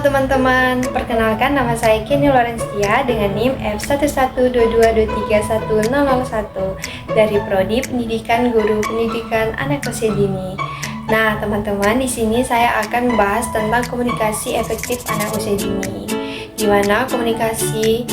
teman-teman, perkenalkan nama saya Kenny Lorenzia dengan NIM F112223101 dari Prodi Pendidikan Guru Pendidikan Anak Usia Dini. Nah, teman-teman, di sini saya akan membahas tentang komunikasi efektif anak usia dini. Di mana komunikasi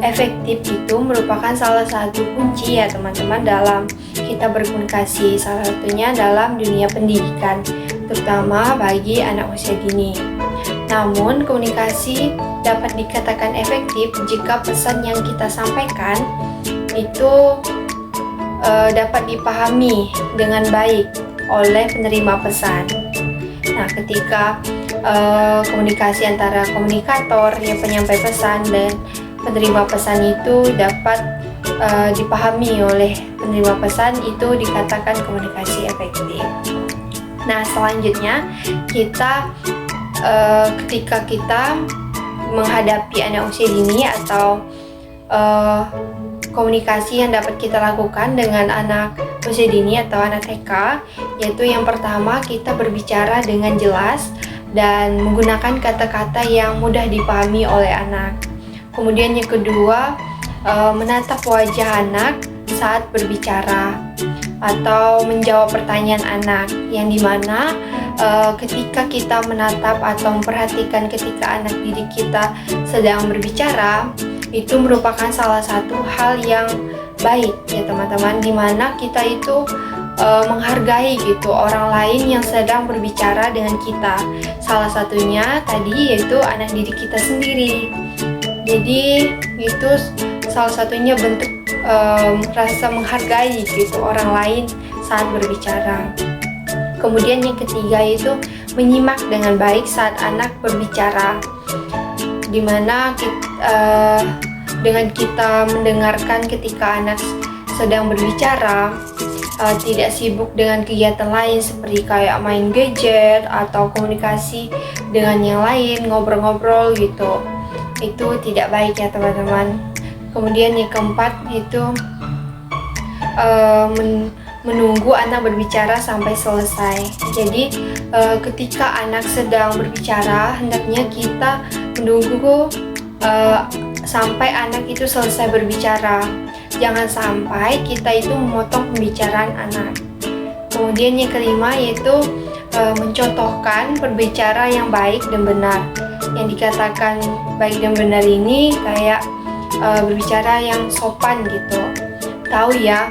efektif itu merupakan salah satu kunci ya teman-teman dalam kita berkomunikasi, salah satunya dalam dunia pendidikan, terutama bagi anak usia dini. Namun, komunikasi dapat dikatakan efektif jika pesan yang kita sampaikan itu dapat dipahami dengan baik oleh penerima pesan. Nah, ketika komunikasi antara komunikator, ya penyampai pesan, dan penerima pesan itu dapat dipahami oleh penerima pesan, itu dikatakan komunikasi efektif. Nah, selanjutnya ketika kita menghadapi anak usia dini atau komunikasi yang dapat kita lakukan dengan anak usia dini atau anak TK, yaitu yang pertama kita berbicara dengan jelas dan menggunakan kata-kata yang mudah dipahami oleh anak. Kemudian yang kedua, menatap wajah anak saat berbicara atau menjawab pertanyaan anak, yang dimana ketika kita menatap atau memperhatikan ketika anak didik kita sedang berbicara, itu merupakan salah satu hal yang baik ya teman-teman, dimana kita itu menghargai gitu orang lain yang sedang berbicara dengan kita. Salah satunya tadi yaitu anak didik kita sendiri. Jadi itu salah satunya bentuk rasa menghargai gitu orang lain saat berbicara. Kemudian yang ketiga itu menyimak dengan baik saat anak berbicara, dimana dengan kita mendengarkan ketika anak sedang berbicara, tidak sibuk dengan kegiatan lain seperti kayak main gadget atau komunikasi dengan yang lain, ngobrol-ngobrol gitu. Itu tidak baik ya teman-teman. Kemudian yang keempat itu menunggu anak berbicara sampai selesai. Jadi ketika anak sedang berbicara, hendaknya kita menunggu sampai anak itu selesai berbicara. Jangan sampai kita itu memotong pembicaraan anak. Kemudian yang kelima yaitu mencontohkan berbicara yang baik dan benar. Yang dikatakan baik dan benar ini kayak berbicara yang sopan gitu. Tahu ya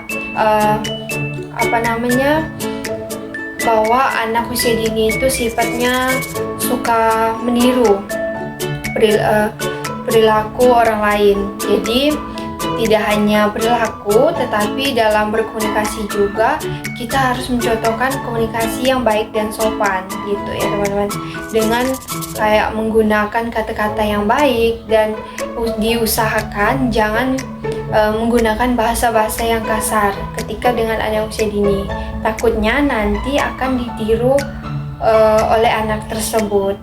bahwa anak usia dini itu sifatnya suka meniru perilaku orang lain. Jadi tidak hanya perilaku, tetapi dalam berkomunikasi juga kita harus mencontohkan komunikasi yang baik dan sopan gitu ya teman-teman, dengan kayak menggunakan kata-kata yang baik, dan diusahakan jangan menggunakan bahasa-bahasa yang kasar ketika dengan anak usia dini. Takutnya nanti akan ditiru oleh anak tersebut.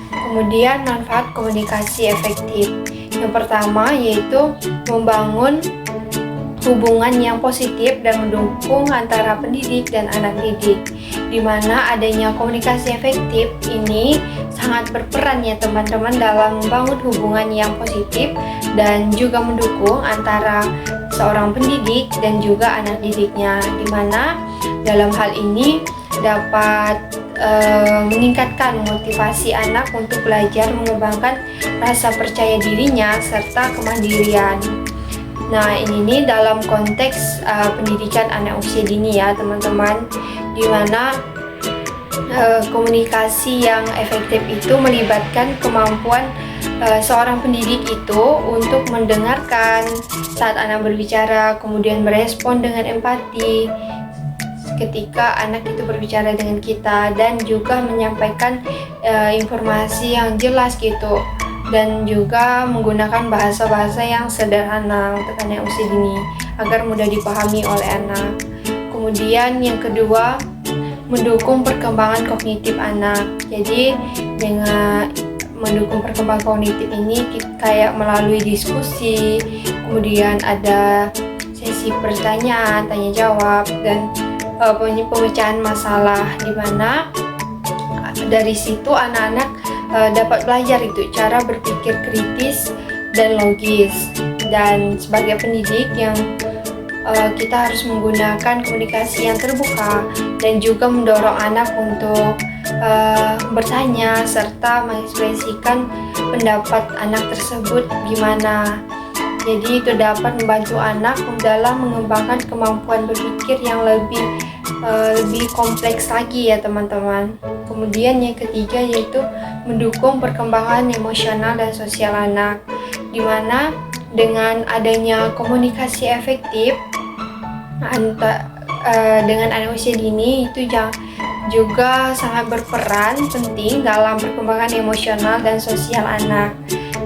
Kemudian manfaat komunikasi efektif. Yang pertama yaitu membangun hubungan yang positif dan mendukung antara pendidik dan anak didik, di mana adanya komunikasi efektif ini sangat berperan ya teman-teman dalam membangun hubungan yang positif dan juga mendukung antara seorang pendidik dan juga anak didiknya, di mana dalam hal ini dapat meningkatkan motivasi anak untuk belajar, mengembangkan rasa percaya dirinya serta kemandirian. Nah, ini dalam konteks pendidikan anak usia dini ya teman-teman, di mana komunikasi yang efektif itu melibatkan kemampuan seorang pendidik itu untuk mendengarkan saat anak berbicara, kemudian merespon dengan empati ketika anak itu berbicara dengan kita, dan juga menyampaikan informasi yang jelas gitu, dan juga menggunakan bahasa-bahasa yang sederhana untuk anak usia dini agar mudah dipahami oleh anak. Kemudian yang kedua, mendukung perkembangan kognitif anak. Jadi dengan mendukung perkembangan kognitif ini kayak melalui diskusi, kemudian ada sesi pertanyaan, tanya jawab, dan pemecahan masalah, di mana dari situ anak-anak dapat belajar itu cara berpikir kritis dan logis. Dan sebagai pendidik yang kita harus menggunakan komunikasi yang terbuka dan juga mendorong anak untuk bertanya serta mengekspresikan pendapat anak tersebut gimana. Jadi itu dapat membantu anak dalam mengembangkan kemampuan berpikir yang lebih kompleks lagi ya teman-teman. Kemudian yang ketiga yaitu mendukung perkembangan emosional dan sosial anak, dimana dengan adanya komunikasi efektif dengan anak usia dini itu juga sangat berperan penting dalam perkembangan emosional dan sosial anak,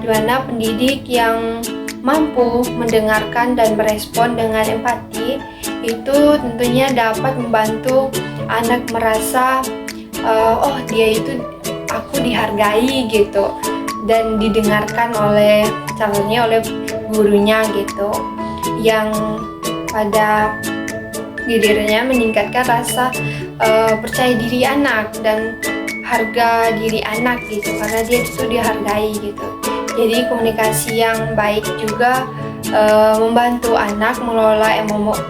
dimana pendidik yang mampu mendengarkan dan merespon dengan empati itu tentunya dapat membantu anak merasa dia itu aku dihargai gitu dan didengarkan oleh gurunya gitu, yang pada dirinya meningkatkan rasa percaya diri anak dan harga diri anak gitu, karena dia itu dihargai gitu. Jadi komunikasi yang baik juga membantu anak mengelola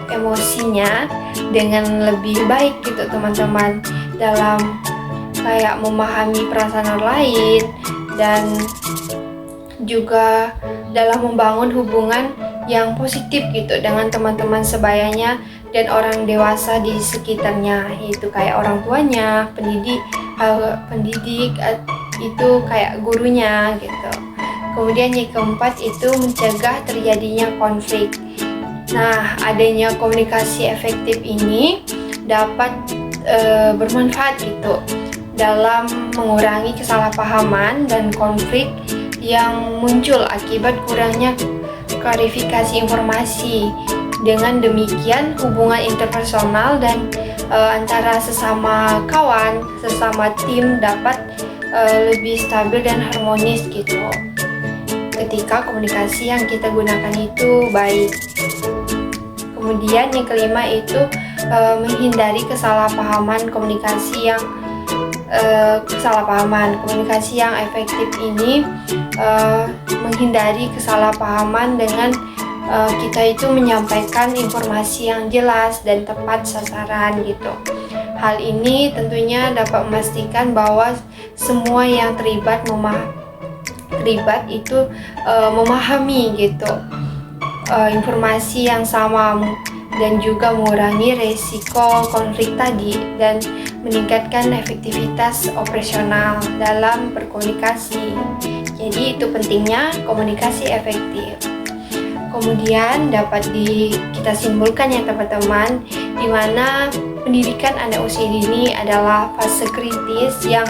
emosinya dengan lebih baik gitu teman-teman, dalam kayak memahami perasaan orang lain dan juga dalam membangun hubungan yang positif gitu dengan teman-teman sebayanya dan orang dewasa di sekitarnya, yaitu kayak orang tuanya, pendidik itu kayak gurunya gitu. Kemudian yang keempat itu mencegah terjadinya konflik. Nah, adanya komunikasi efektif ini dapat bermanfaat gitu dalam mengurangi kesalahpahaman dan konflik yang muncul akibat kurangnya klarifikasi informasi. Dengan demikian, hubungan interpersonal dan antara sesama kawan, sesama tim dapat lebih stabil dan harmonis gitu, ketika komunikasi yang kita gunakan itu baik. Kemudian yang kelima itu menghindari kesalahpahaman komunikasi yang efektif ini menghindari kesalahpahaman dengan kita itu menyampaikan informasi yang jelas dan tepat sasaran gitu. Hal ini tentunya dapat memastikan bahwa semua yang terlibat itu memahami gitu informasi yang sama dan juga mengurangi resiko konflik tadi dan meningkatkan efektivitas operasional dalam berkomunikasi. Jadi itu pentingnya komunikasi efektif. Kemudian dapat kita simpulkan ya teman-teman, di mana pendidikan anak usia dini adalah fase kritis yang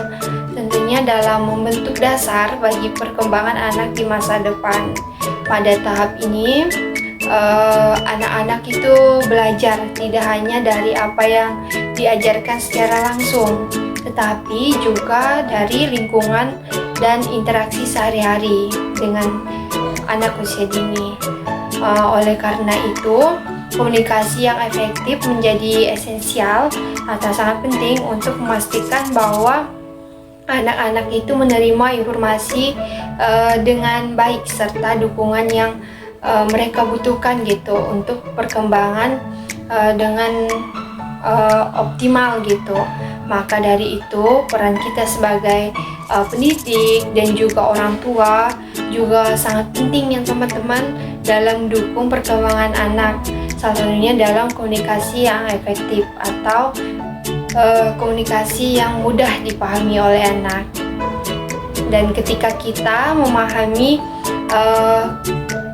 tentunya dalam membentuk dasar bagi perkembangan anak di masa depan. Pada tahap ini, anak-anak itu belajar tidak hanya dari apa yang diajarkan secara langsung, tetapi juga dari lingkungan dan interaksi sehari-hari dengan anak usia dini. Oleh karena itu, komunikasi yang efektif menjadi esensial atau sangat penting untuk memastikan bahwa anak-anak itu menerima informasi dengan baik serta dukungan yang mereka butuhkan gitu untuk perkembangan dengan optimal gitu. Maka dari itu peran kita sebagai pendidik dan juga orang tua juga sangat penting ya teman-teman dalam mendukung perkembangan anak, salah satunya dalam komunikasi yang efektif atau komunikasi yang mudah dipahami oleh anak. Dan ketika kita memahami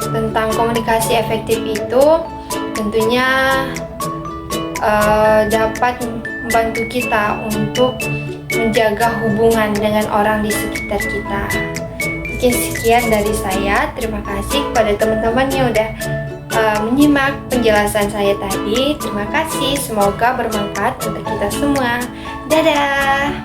tentang komunikasi efektif itu, tentunya dapat membantu kita untuk menjaga hubungan dengan orang di sekitar kita. Mungkin sekian dari saya. Terima kasih kepada teman-teman yang udah menyimak penjelasan saya tadi. Terima kasih, semoga bermanfaat untuk kita semua. Dadah!